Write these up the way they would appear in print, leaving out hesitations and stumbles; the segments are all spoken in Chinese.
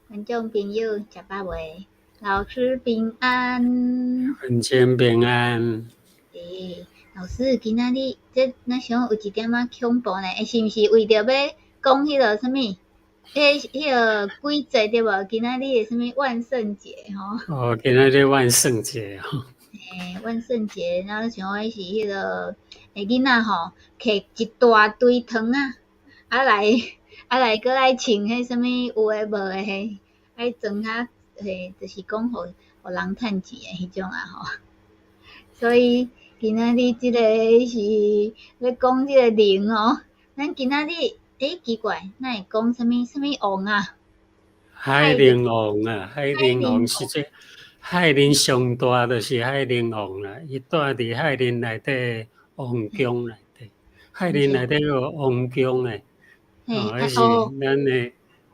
观众朋友，食饱未？老师平安。人间平安。老师，今仔日咱想有一点仔恐怖呢，是毋是为着要讲迄个什么？迄个鬼节对无？今仔日的什么万圣节吼？今仔日万圣节万圣节，然后想的是迄个囡仔吼，摕一大堆糖啊，搁来穿迄什么有诶无诶迄，爱装较就是讲互人趁钱诶迄种啊吼。所以今仔日即个是要讲即个灵哦。咱今仔日奇怪，哪会讲什么王啊？海灵王啊，海灵王是最海灵上大就是海灵王啦，伊住伫海灵内底王宫内底，海灵内底有王宫诶，迄是咱诶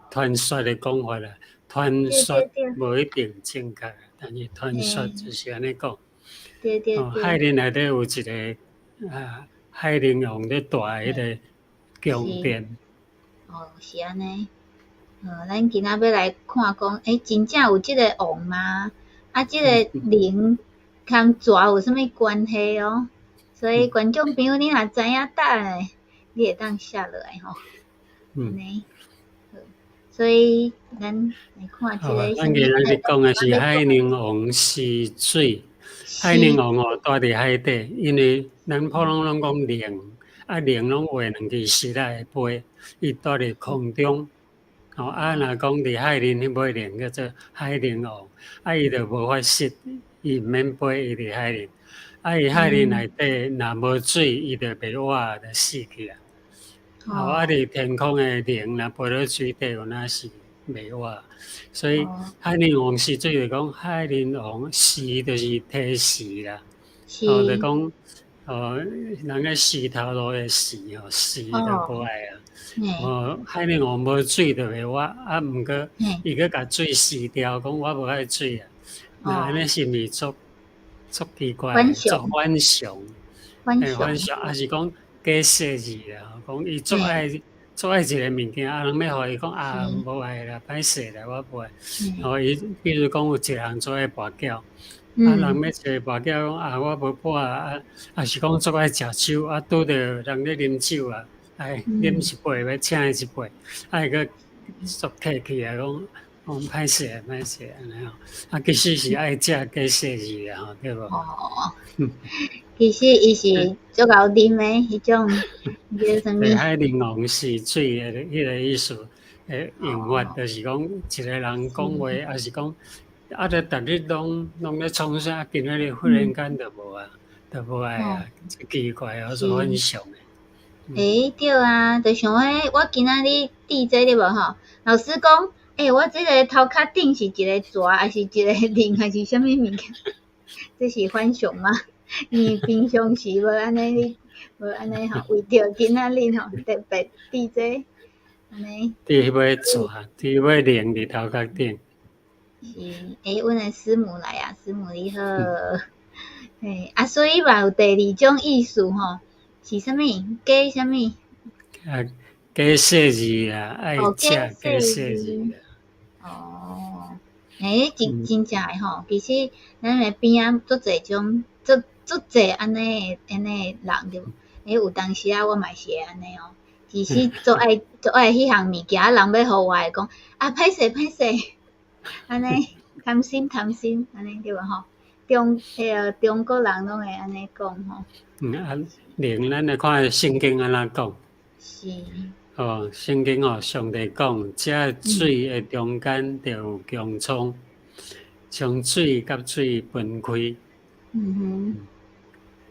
传说诶讲法啦。传说无一定正确，但是传说就是安尼讲。对。海灵内底有一个海灵王咧住迄个宫殿。是安尼。咱今仔要来看讲，真正有即个王吗？啊，即个灵跟蛇有啥物关系哦？所以观众朋友，你若知影答案诶，你会当写落来吼。安尼，所以咱来看即个。咱今仔日讲诶是海灵王是水，海灵王住伫海底，因为咱普通拢讲灵，灵拢画两支石仔诶飞，伊住伫空中。若讲伫海里迄尾灵叫做海灵王，伊就无法识，伊毋免飞，伊伫海里。伊海里内底若无水，伊就袂活，就死去啊。伫天空诶灵若飞到水底，有哪是袂活。所以海灵王是水就讲海灵王是就是提示啦，就讲人个石头路诶石石就无爱啊。海灵王无水就袂活，毋过伊阁甲水洗掉，讲我无爱水啊。安尼是毋是足奇怪？足反常，反常，还是讲假设字啦？讲伊足爱一个物件，人要互伊讲无爱啦，歹势啦，我无爱。伊比如讲有一个人做爱跋筊，人要找跋筊讲我无跋啊，是讲足爱食酒，拄着人咧啉酒啊。啉一杯，要请伊一杯，伊个足客气啊，讲歹势安尼其实是爱食假设字啊，对无？其实伊是足够啉诶，迄种叫什么？海灵王是水诶，迄个意思诶，用法就是讲一个人讲话，还是讲就逐日拢咧创啥，今仔日忽然间就无啊，就无爱啊，奇怪啊，所很常诶。对啊，就像我今仔日滴这对无吼？老师讲，我即个头壳顶是一个蛇，还是一个灵，还是啥物物件？这是反常吗？你平常时无安尼吼，为着今仔日吼特别滴这安尼。滴迄尾蛇，滴迄尾灵伫头壳顶。是，阮诶师母来啊，师母你好。所以嘛有第二种意思吼。是啥物？假啥物？假设字啊，爱食假设字啊。真正诶吼，其实咱诶边仔足侪种，足侪安尼诶人对。有当时我嘛是会安尼哦。其实足爱迄项物件，人要互我会讲歹势，安尼贪心安尼对无吼？中国人拢会安尼讲吼。灵咱来看圣经安怎讲？是。圣经上帝讲，这水的中间就有穹苍，将水甲水分开。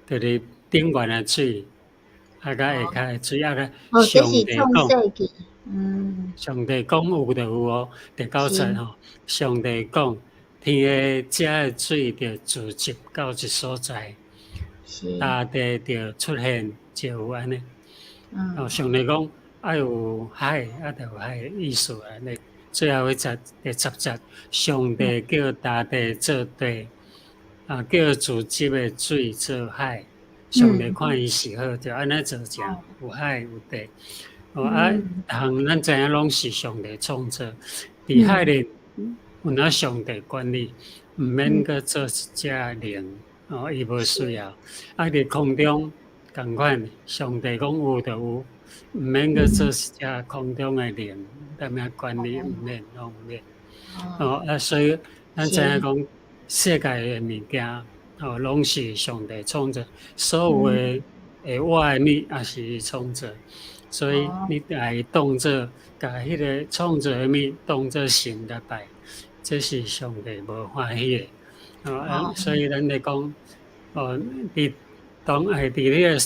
就是顶悬的水，甲下骹的水，这是创世纪。上帝讲有就有第9节上帝讲，天的这的水就聚集到一所在。大地就出现就有安尼。上帝讲有海，就有海的意思啊。最后第10节，上帝叫大地做地，叫聚集的水做海。上帝看伊是好，就安尼做成有海有地。咱知影拢是上帝创造，伫海里有那上帝管理，毋免搁做一只灵，伊无需要。伫空中共款，上帝讲有就有，毋免搁做一只空中的灵，踮遐管理，毋免，拢毋免。所以咱知影讲世界的物件，拢是上帝创造，所有的会活的物也是伊创造。所以你甲伊当作，甲迄个创造的物当作神来拜，这是上帝无欢喜的。所以咱咧讲，伫迄个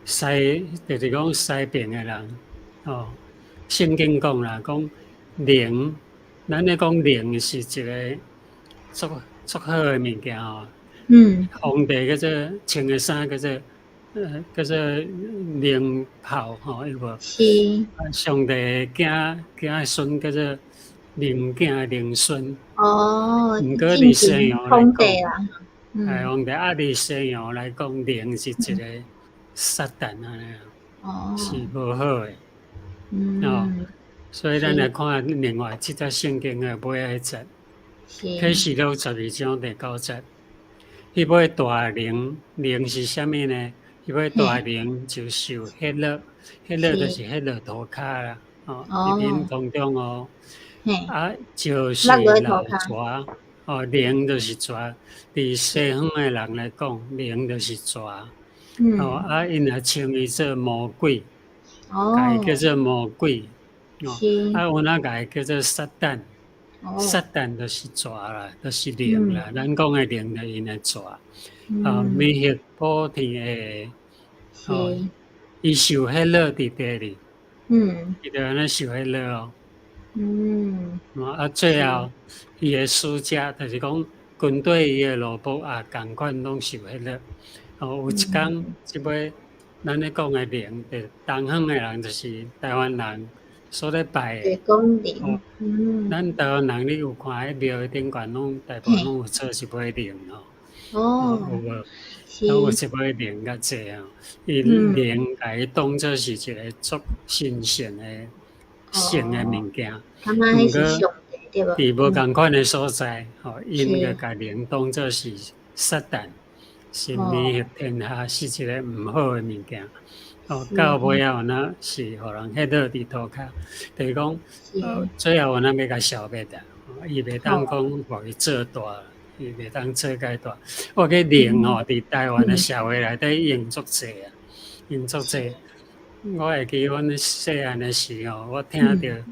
西，就是讲西边的人，圣经讲啦，讲灵，咱咧讲灵是一个足好的物件皇帝叫做穿的衫叫做灵袍有无？是。上帝囝孙叫做灵囝灵孙。毋过伫西洋来讲，皇帝伫西洋来讲，灵是一个撒旦是无好的。所以咱来看另外即只圣经的尾仔节，启示录12章第9节，迄尾大灵是啥物呢？迄尾大灵就受迄落就是迄落涂骹啦，伫天空中就是老蛇，灵就是蛇。伫西方的人来讲，灵就是蛇。因也称伊做魔鬼，甲伊叫做魔鬼。有哪甲伊叫做撒旦，撒旦就是蛇啦，就是灵啦。咱讲的灵就因的蛇。弥勒普天的，伊受迄落伫地里，伊就安尼受迄落最后伊的使者，就是讲军队伊的罗卜也共款拢受迄落。有一天，即尾咱咧讲的灵，就东方的人就是台湾人所咧拜的。咱台湾人，你有看迄庙顶悬拢大部分拢有做一尾灵有无？拢有一尾灵较济伊灵甲伊当作是一个足神圣的圣的物件。毋过伫无共款的所在，因个甲灵当作是撒旦。是弥勒天下是一个毋好的物件，到尾仔那是互人迄落伫涂骹，就是讲，最后那要甲消灭的，伊袂当讲互伊做大，伊袂当做介大。我个灵伫台湾的社会内底用足济用足济。我会记阮细汉的时候，我定定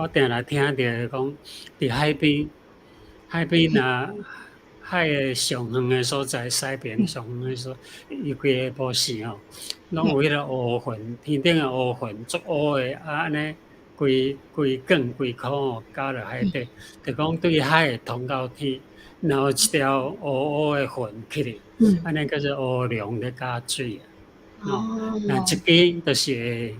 听着讲，伫海边海的上远的所在，西边上远的所，伊规个部市拢有迄个乌云，天顶的乌云足乌的，安尼规卷规箍加落海底，就讲对海会通到天，然后一条乌的云起来，安尼叫做乌龙咧加水那一支就是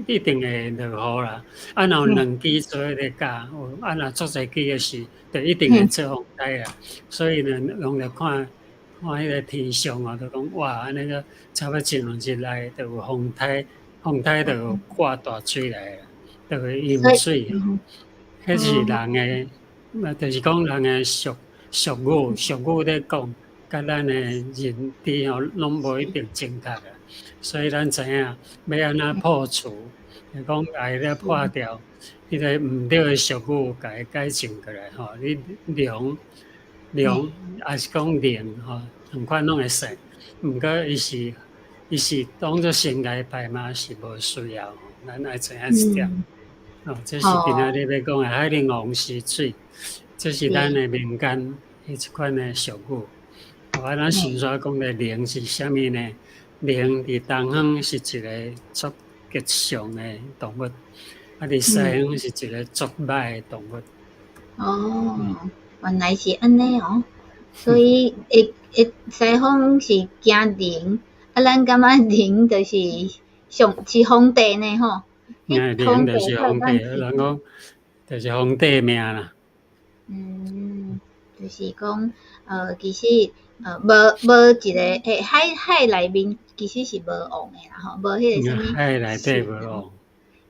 一定会落雨啦。若有两支做咧加，若足侪支的是，就一定会做风台啦。所以呢，用来看迄个天象就讲哇，安尼个差不多一两日内就有风台就有挂大水来啦，就会淹水。迄是人的，就是讲人的俗语咧讲，甲咱的认知拢无一定正确啦。所以咱知影要安怎破除，就讲甲伊咧破掉，迄个毋对的俗语，甲伊改正过来你灵也是讲灵两款拢会使，毋过伊是当作神来拜嘛，是无需要。咱爱知影一点。这是今仔日要讲的海灵王溪水，这是咱的民间一款的俗语。咱先说讲的灵是啥物呢？灵伫东方是一个足吉祥的动物，伫西方是一个足歹的动物。原来是安尼所以西方是惊灵，咱感觉灵就是是皇帝呢灵就是皇帝，人讲就是皇帝命啦。就是讲其实无一个海内面其实是无王诶啦吼，无迄个啥物。海内底无王。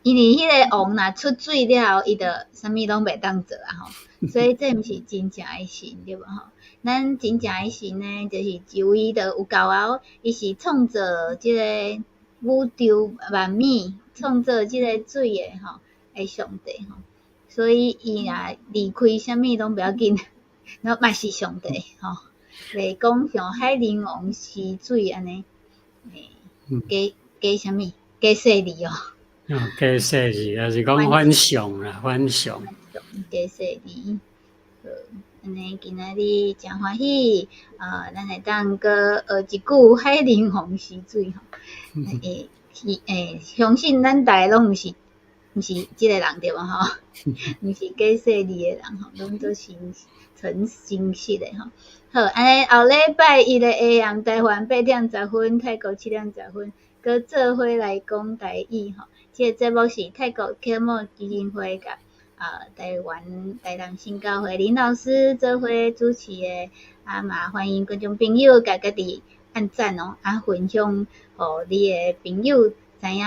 因为迄个王若出水了后，伊就啥物拢袂当做啊吼，所以这毋是真正诶神对无吼？咱真正诶神呢，就是一位就有够后，伊是创造即个宇宙万物，创造即个水诶吼诶上帝吼，所以伊若离开啥物拢不要紧，然后嘛是上帝吼，袂讲像海灵王是水安尼，加啥物加势力哦。加势力，也是讲反向啦，反向。加势力，安尼今仔日真欢喜，咱会当个学一句海灵王是水吼，相信咱大家拢毋是即个人对无吼？毋是加势力诶人吼，拢都是纯真实诶吼。好，安尼后礼拜一的下暗台湾8:10，泰国7:10，搁做伙来讲台语吼。即个节目是泰国科莫基金会甲台湾台南新教会林老师做伙主持诶，嘛欢迎观众朋友家己按赞哦，分享互你诶朋友知影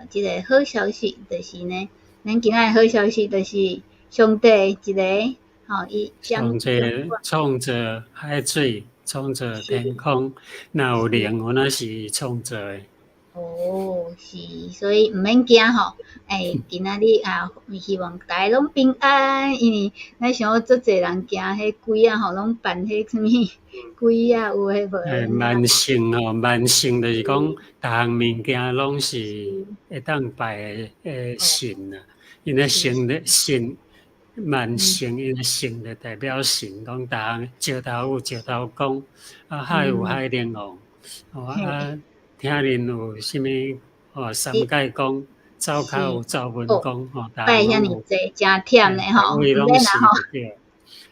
即个好消息，就是呢，咱今仔好消息就是上帝一个吼，伊创造海水，创造天空，若有灵，我那是创造诶。哦，是，所以毋免惊吼。今仔日希望大家拢平安，因为咱想要足侪人惊迄鬼吼，拢扮迄啥物鬼有诶无诶。万圣吼，万圣就是讲，逐项物件拢是会当拜诶神啊，因为神万圣，因为圣就代表神，讲逐项石头有石头公，海有海灵王，听人有啥物三界公，灶骹有灶文公，拜遐尼济，真忝咧吼，位拢是对。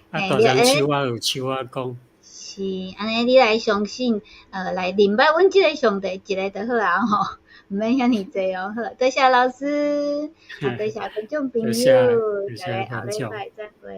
大山手有手公。是，安尼你来相信，来明白阮即个上帝一个就好啊吼，毋免遐尼济哦。好，多谢老师，多谢观众朋友，大家后礼拜再会。